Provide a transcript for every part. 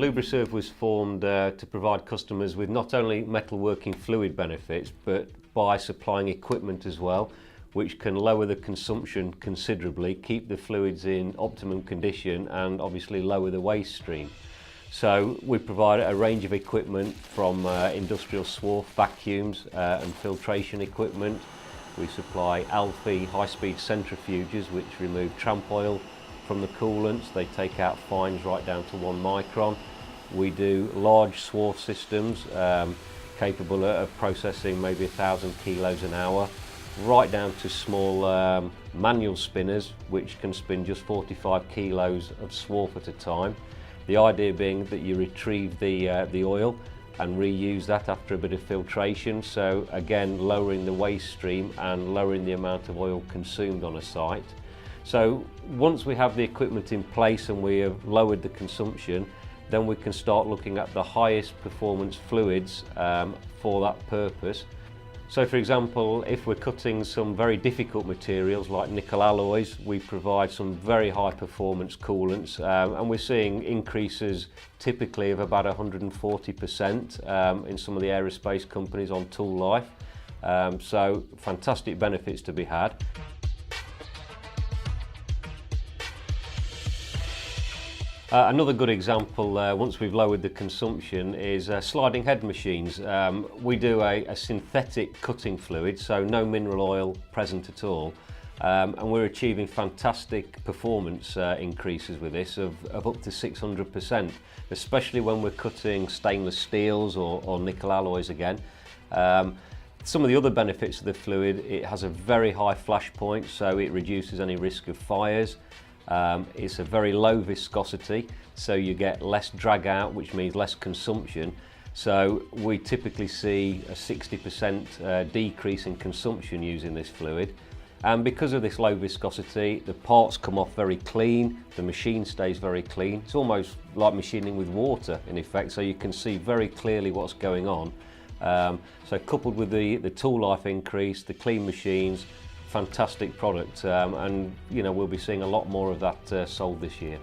Lubriserv was formed to provide customers with not only metalworking fluid benefits, but by supplying equipment as well, which can lower the consumption considerably, keep the fluids in optimum condition, and obviously lower the waste stream. So we provide a range of equipment from industrial swarf vacuums and filtration equipment. We supply Alfie high-speed centrifuges which remove tramp oil from the coolants. They take out fines right down to 1 micron. We do large swarf systems capable of processing maybe 1,000 kilos an hour, right down to small manual spinners which can spin just 45 kilos of swarf at a time. The idea being that you retrieve the oil and reuse that after a bit of filtration, so again lowering the waste stream and lowering the amount of oil consumed on a site. So once we have the equipment in place and we have lowered the consumption, then we can start looking at the highest performance fluids for that purpose. So for example, if we're cutting some very difficult materials like nickel alloys, we provide some very high performance coolants, and we're seeing increases typically of about 140% in some of the aerospace companies on tool life. So fantastic benefits to be had. Another good example, once we've lowered the consumption, is sliding head machines. We do a synthetic cutting fluid, so no mineral oil present at all, and we're achieving fantastic performance increases with this of up to 600%, especially when we're cutting stainless steels or nickel alloys again. Some of the other benefits of the fluid: it has a very high flash point, so it reduces any risk of fires. It's a very low viscosity, so you get less drag out, which means less consumption. So we typically see a 60% decrease in consumption using this fluid. And because of this low viscosity, the parts come off very clean, the machine stays very clean. It's almost like machining with water in effect, so you can see very clearly what's going on. So coupled with the tool life increase, the clean machines, fantastic product, and we'll be seeing a lot more of that sold this year.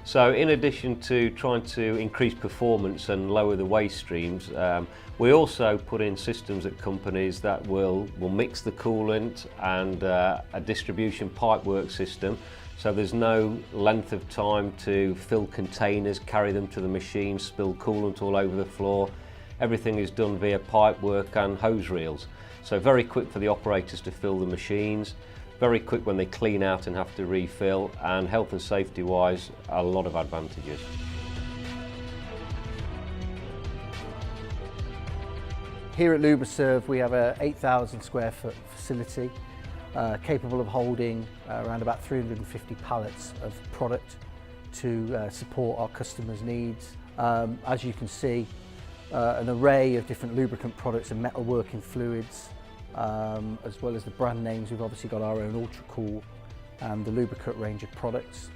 So in addition to trying to increase performance and lower the waste streams, we also put in systems at companies that will mix the coolant and a distribution pipework system, so there's no length of time to fill containers, carry them to the machine, spill coolant all over the floor. Everything is done via pipework and hose reels. So very quick for the operators to fill the machines, very quick when they clean out and have to refill, and health and safety wise, a lot of advantages. Here at Lubriserv we have a 8,000 square foot facility capable of holding around about 350 pallets of product to support our customers' needs. As you can see, an array of different lubricant products and metalworking fluids, as well as the brand names. We've obviously got our own Ultra Cool and the lubricant range of products.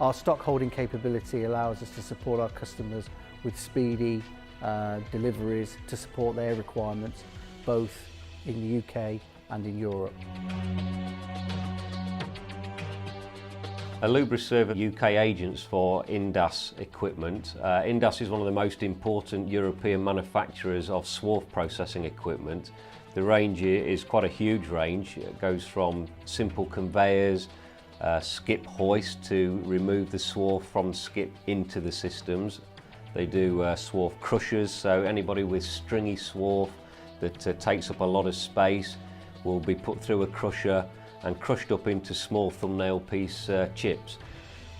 Our stock holding capability allows us to support our customers with speedy deliveries to support their requirements, both in the UK and in Europe. Lubriserv are UK agents for Indas equipment. Indas is one of the most important European manufacturers of swarf processing equipment. The range is quite a huge range. It goes from simple conveyors, skip hoist to remove the swarf from skip into the systems. They do swarf crushers, so anybody with stringy swarf that takes up a lot of space will be put through a crusher and crushed up into small thumbnail piece chips.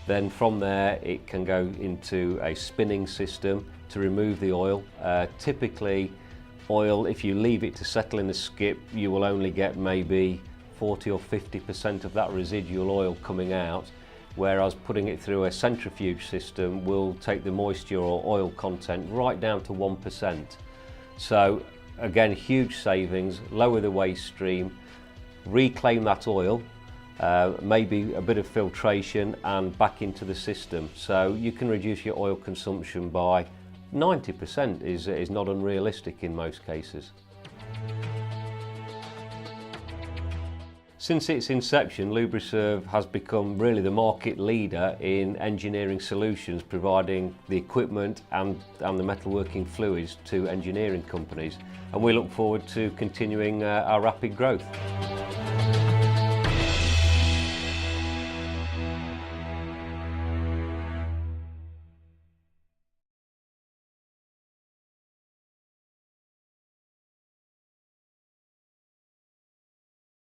Then from there it can go into a spinning system to remove the oil. Typically oil, if you leave it to settle in the skip, you will only get maybe 40 or 50% of that residual oil coming out, whereas putting it through a centrifuge system will take the moisture or oil content right down to 1%. So again, huge savings, lower the waste stream, reclaim that oil, maybe a bit of filtration and back into the system. So you can reduce your oil consumption by 90% is not unrealistic in most cases. Since its inception, Lubriserv has become really the market leader in engineering solutions, providing the equipment and the metalworking fluids to engineering companies, and we look forward to continuing our rapid growth.